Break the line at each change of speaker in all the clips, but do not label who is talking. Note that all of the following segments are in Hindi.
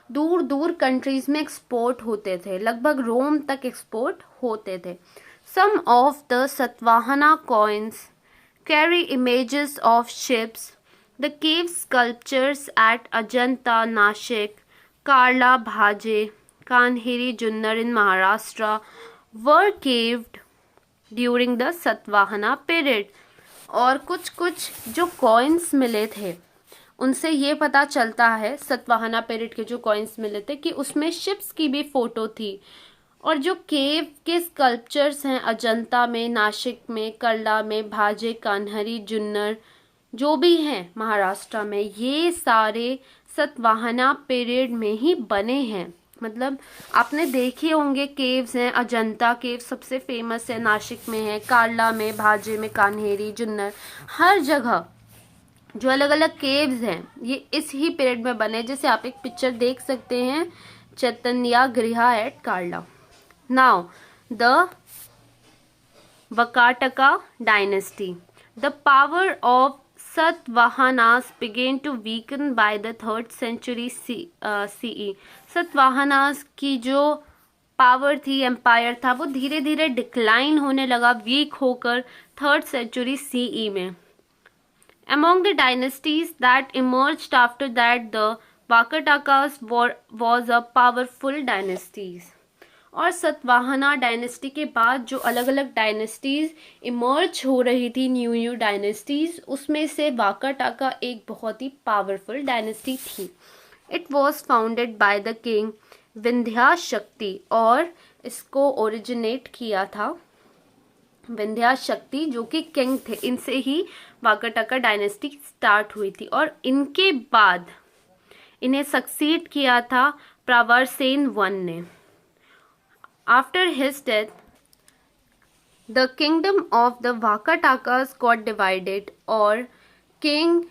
दूर दूर कंट्रीज में एक्सपोर्ट होते थे, लगभग रोम तक एक्सपोर्ट होते थे। Some of the Satavahana coins carry images of ships. The cave sculptures at Ajanta, Nashik, Karla, Bhaje, Kanheri, Junnar in Maharashtra were caved during the Satvahana period. और कुछ कुछ जो कॉइन्स मिले थे उनसे ये पता चलता है, सतवाहना पीरियड के जो कॉइन्स मिले थे, कि उसमें शिप्स की भी फोटो थी। और जो केव के स्कल्पचर्स हैं अजंता में, नासिक में, करला में, भाजे, कान्हरी, जुन्नर जो भी हैं महाराष्ट्र में, ये सारे सतवाहना पीरियड में ही बने हैं। मतलब आपने देखे होंगे केव्स हैं, अजंता केव सबसे फेमस है, नासिक में है, करला में, भाजे में, कान्हेरी, जुन्नर, हर जगह जो अलग अलग केव्स हैं ये इस ही पीरियड में बने। जैसे आप एक पिक्चर देख सकते हैं, chaitya griha at Karla. Now, the Vakataka dynasty. The power of Satvahanas began to weaken by the 3rd century CE. Satavahanas की जो पावर थी, एम्पायर था, वो धीरे धीरे डिक्लाइन होने लगा, वीक होकर 3rd century CE में। Among the dynasties that emerged after that, the Vakatakas was a powerful dynasties. और सतवाहना डायनेस्टी के बाद जो अलग अलग डायनेस्टीज इमर्ज हो रही थी, न्यू डायनेस्टीज, उसमें से वाकाटाका एक बहुत ही पावरफुल डायनेस्टी थी। It was founded by the king Vindhyashakti, और इसको ओरिजिनेट किया था विंध्याशक्ति जो कि किंग थे, इनसे ही वाकाटाका डायनेस्टी स्टार्ट हुई थी। और इनके बाद इन्हें सक्सीड किया था प्रवरसेन वन ने। After his death, the kingdom of the Vakatakas got divided, और किंग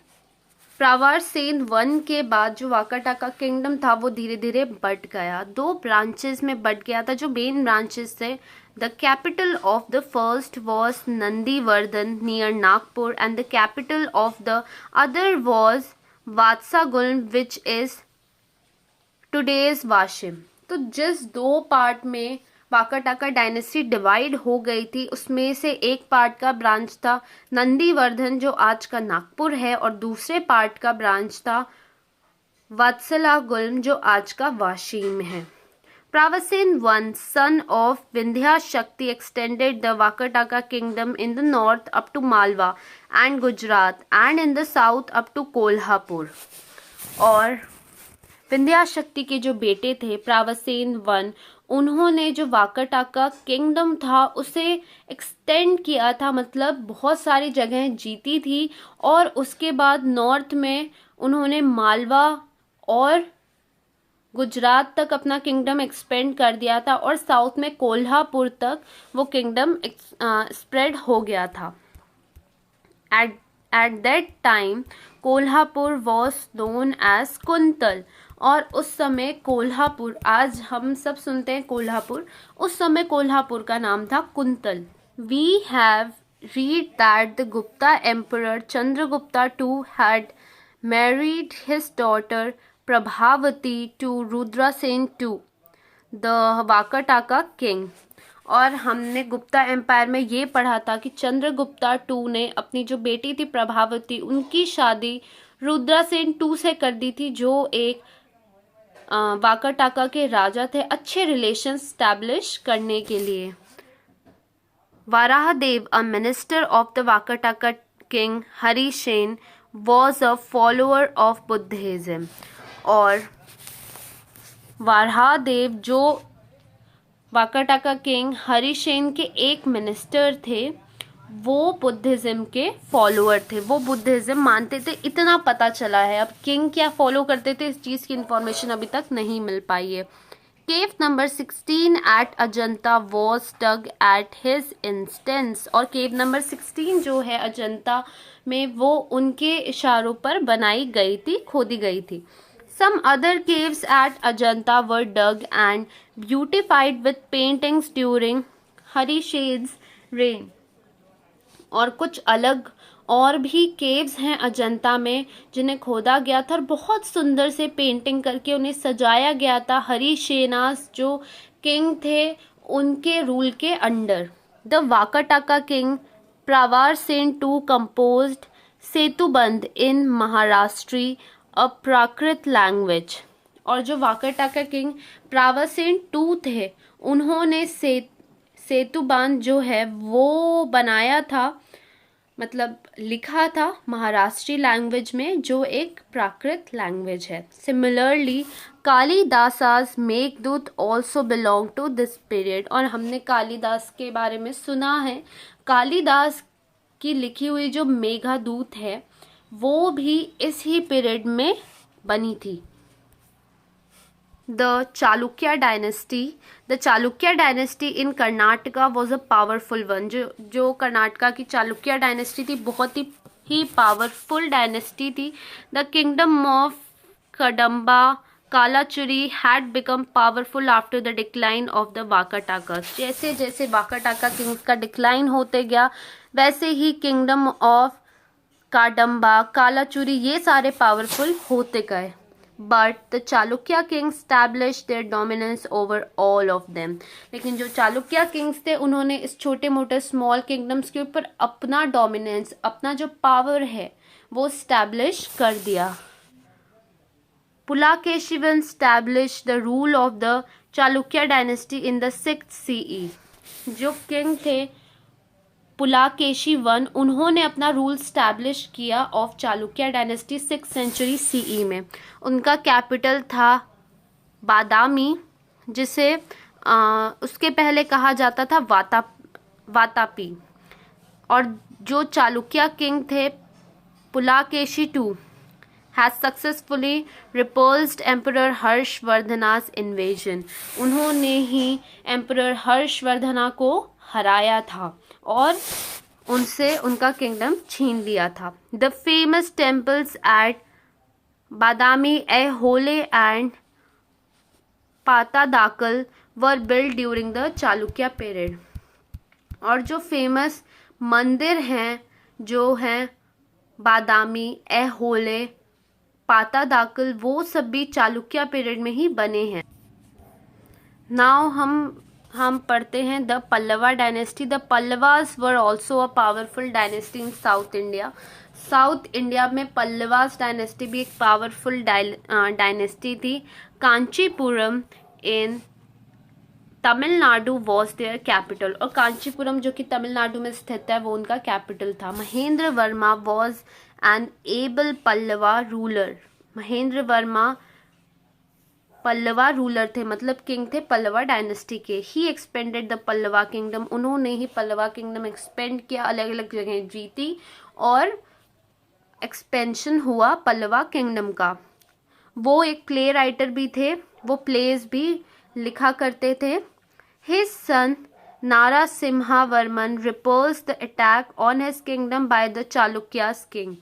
प्रवरसेन वन के बाद जो वाकाटाका किंगडम था वो धीरे धीरे बट गया, दो ब्रांचेस में बट गया था। जो मेन ब्रांचेस थे, the capital of the first was Nandivardhan near Nagpur, and the capital of the other was Vatsagulma which is today's Washim. तो जिस दो पार्ट में वाकाटाका डायनेस्टी डिवाइड हो गई थी, उसमें से एक पार्ट का ब्रांच था नंदीवर्धन जो आज का नागपुर है, और दूसरे पार्ट का ब्रांच था वत्सलागुल्म जो आज का वाशिम है। Pravarasena one, son of Vindhyashakti, extended the Vakataka kingdom in the north up to Malwa and Gujarat, and in the south up to Kolhapur. और विंध्याशक्ति के जो बेटे थे प्रवरसेन वन, उन्होंने जो वाकाटाका किंगडम था उसे एक्सटेंड किया था, मतलब बहुत सारी जगहें जीती थी। और उसके बाद नॉर्थ में उन्होंने मालवा और गुजरात तक अपना किंगडम एक्सपेंड कर दिया था, और साउथ में कोल्हापुर तक वो किंगडम स्प्रेड हो गया था। At that time Kolhapur was known as Kuntal, और उस समय कोल्हापुर, आज हम सब सुनते हैं कोल्हापुर, उस समय कोल्हापुर का नाम था Kuntal. We have read that the Gupta emperor Chandragupta two had married his daughter Prabhavati to Rudrasen two the Vakataka king. और हमने गुप्ता एम्पायर में ये पढ़ा था कि चंद्रगुप्ता टू ने अपनी जो बेटी थी प्रभावती, उनकी शादी रुद्रसेन टू से कर दी थी, जो एक वाकाटाका के राजा थे, अच्छे रिलेशन स्टैब्लिश करने के लिए। Varahadeva, a minister of the Vakataka king Harisena, was a follower of Buddhism. और वाराहदेव जो वाकाटाका किंग हरिसेन के एक मिनिस्टर थे, वो बुद्धिज्म के फॉलोअर थे, वो बुद्धिज्म मानते थे, इतना पता चला है। अब किंग क्या फॉलो करते थे इस चीज़ की इंफॉर्मेशन अभी तक नहीं मिल पाई है। Cave number 16 at Ajanta was dug at his instance, और केव नंबर 16 जो है अजंता में वो उनके इशारों पर बनाई गई थी, खोदी गई थी। Some other caves at Ajanta were dug and beautified with paintings during Harishen's reign. और कुछ अलग और भी केव्स हैं अजंता में जिन्हें खोदा गया था और बहुत सुंदर से पेंटिंग करके उन्हें सजाया गया था हरिसेनास जो किंग थे उनके रूल के under. The Vakataka king Pravarasena two composed Setubandha in Maharashtri a Prakrit language. और जो वाकाटाका किंग प्रावासेन टू थे उन्होंने सेतुबंध जो है वो बनाया था, मतलब लिखा था महाराष्ट्री लैंग्वेज में जो एक प्राकृत लैंग्वेज है। Similarly Kalidasa's Meghaduta also belong to this period. और हमने कालिदास के बारे में सुना है, कालिदास की लिखी हुई जो मेघदूत है वो भी इस ही पीरियड में बनी थी। The Chalukya dynasty in Karnataka was a powerful one। जो कर्नाटका की चालुक्य डायनेस्टी थी बहुत ही पावरफुल डायनेस्टी थी। The kingdom of Kadamba Kalachuri had become powerful after the decline of the Vakatakas। जैसे जैसे वाकाटाका किंग्स का डिक्लाइन होते गया वैसे ही किंगडम ऑफ काडम्बा कालाचुरी ये सारे पावरफुल होते गए। But the Chalukya kings established their dominance over all of them। लेकिन जो चालुक्य किंग्स थे उन्होंने इस छोटे मोटे स्मॉल किंगडम्स के ऊपर अपना डोमिनेंस, अपना जो पावर है वो स्टैब्लिश कर दिया। पुलाकेशिवन established the rule of the Chalukya dynasty in the 6th CE। जो किंग थे पुलाकेशी वन उन्होंने अपना रूल स्टैब्लिश किया of Chalukya dynasty 6th century CE में। उनका कैपिटल था बादामी जिसे उसके पहले कहा जाता था वातापी। और जो चालुक्य किंग थे Pulakeshi two has successfully repulsed emperor Harshavardhana's invasion. उन्होंने ही एम्परर हर्षवर्धना को हराया था और उनसे उनका किंगडम छीन लिया था। The famous temples at Badami Aihole and Pattadakal were build during the Chalukya period. और जो फेमस मंदिर हैं जो हैं बादामी ऐहोले पातादाकल वो सब भी चालुक्य पीरियड में ही बने हैं। नाउ हम पढ़ते हैं the Pallava dynasty. The Pallavas were also a powerful dynasty in south India. South India में पल्लवास डायनेस्टी भी एक पावरफुल डायनेस्टी थी। कांचीपुरम इन तमिलनाडु वॉज देयर कैपिटल। और कांचीपुरम जो कि तमिलनाडु में स्थित है वो उनका कैपिटल था। Mahendra Verma was an able Pallava ruler. Mahendra Verma Pallava ruler थे, मतलब किंग थे पल्लवा डायनेस्टी के। ही एक्सपेंडेड द पल्लवा किंगडम। उन्होंने ही पल्लवा किंगडम एक्सपेंड किया, अलग अलग जगह जीती और एक्सपेंशन हुआ पल्लवा किंगडम का। वो एक प्ले राइटर भी थे, वो प्लेज भी लिखा करते थे। His son Narasimhavarman repulse the attack on his kingdom by the Chalukyas king.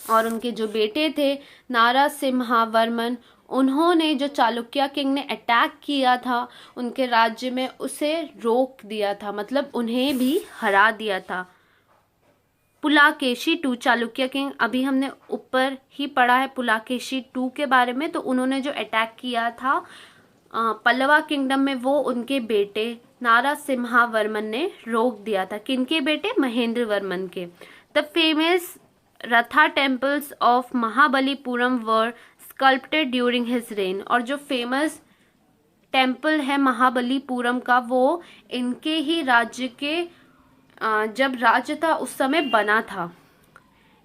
और उनके जो बेटे थे नारासिम्हा वर्मन उन्होंने जो चालुक्य किंग ने अटैक किया था उनके राज्य में उसे रोक दिया था, मतलब उन्हें भी हरा दिया था। पुलाकेशी टू चालुक्य किंग अभी हमने ऊपर ही पढ़ा है पुलाकेशी टू के बारे में। तो उन्होंने जो अटैक किया था पल्लवा किंगडम में वो उनके बेटे नारासिम्हा वर्मन ने रोक दिया था। किनके बेटे? महेंद्र वर्मन के। द फेमस रथा temples of Mahabalipuram were sculpted during his rain. और जो फेमस टेम्पल है महाबलीपुरम का वो इनके ही राज्य के जब राज्य था उस समय बना था।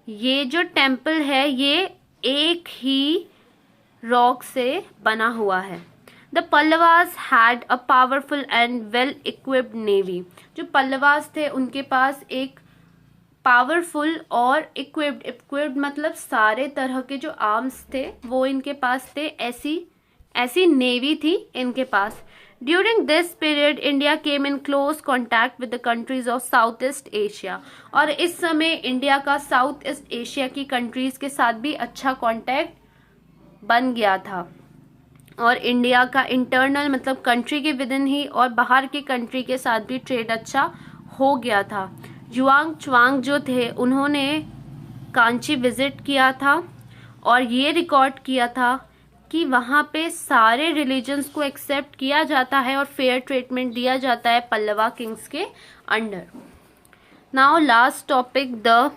ये जो टेम्पल है ये एक ही रॉक से बना हुआ है। The Pallavas had a powerful and well equipped navy. जो पल्लवास थे उनके पास एक पावरफुल और इक्विप्ड मतलब सारे तरह के जो आर्म्स थे वो इनके पास थे, ऐसी नेवी थी इनके पास। During this period India came in close contact with the countries of South East Asia. और इस समय इंडिया का साउथ ईस्ट एशिया की कंट्रीज के साथ भी अच्छा कॉन्टैक्ट बन गया था। और इंडिया का इंटरनल मतलब कंट्री के विद इन ही और बाहर के कंट्री के साथ भी ट्रेड अच्छा हो गया था। जुआंग च्वांग जो थे उन्होंने कांची विजिट किया था और ये रिकॉर्ड किया था कि वहाँ पे सारे रिलीजन्स को एक्सेप्ट किया जाता है और फेयर ट्रीटमेंट दिया जाता है पल्लवा किंग्स के under. Now last topic, the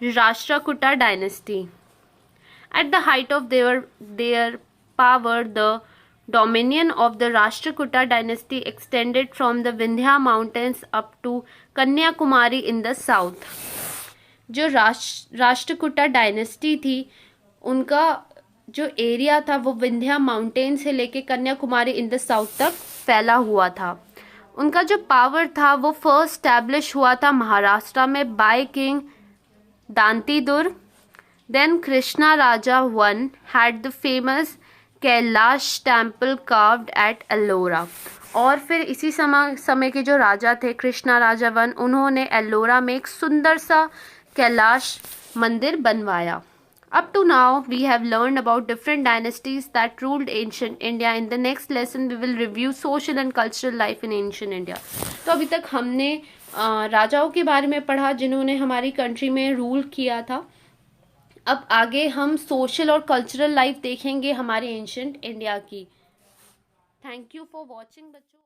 Rashtrakuta dynasty. At the height of their power, the dominion of the Rashtrakuta dynasty extended from the Vindhya mountains up to Kanyakumari in the south. जो राष्ट्रकूटा डायनेस्टी थी उनका जो एरिया था वो विंध्या माउंटेन से लेके कन्याकुमारी इन द साउथ तक फैला हुआ था। उनका जो पावर था वो फर्स्ट स्टैब्लिश हुआ था महाराष्ट्र में by king Dantidurga. Then Krishna Raja I had the famous Kailash temple carved at Ellora. और फिर इसी समय के जो राजा थे कृष्णा राजा वन, उन्होंने एल्लोरा में एक सुंदर सा कैलाश मंदिर बनवाया। Up to now we have learned about different dynasties that ruled ancient India. In the next lesson we will review social and cultural life in ancient India. तो अभी तक हमने राजाओं के बारे में पढ़ा जिन्होंने हमारी कंट्री में रूल किया था। अब आगे हम सोशल और कल्चरल लाइफ देखेंगे हमारे एंशिएंट इंडिया की। थैंक यू फॉर वॉचिंग बच्चों।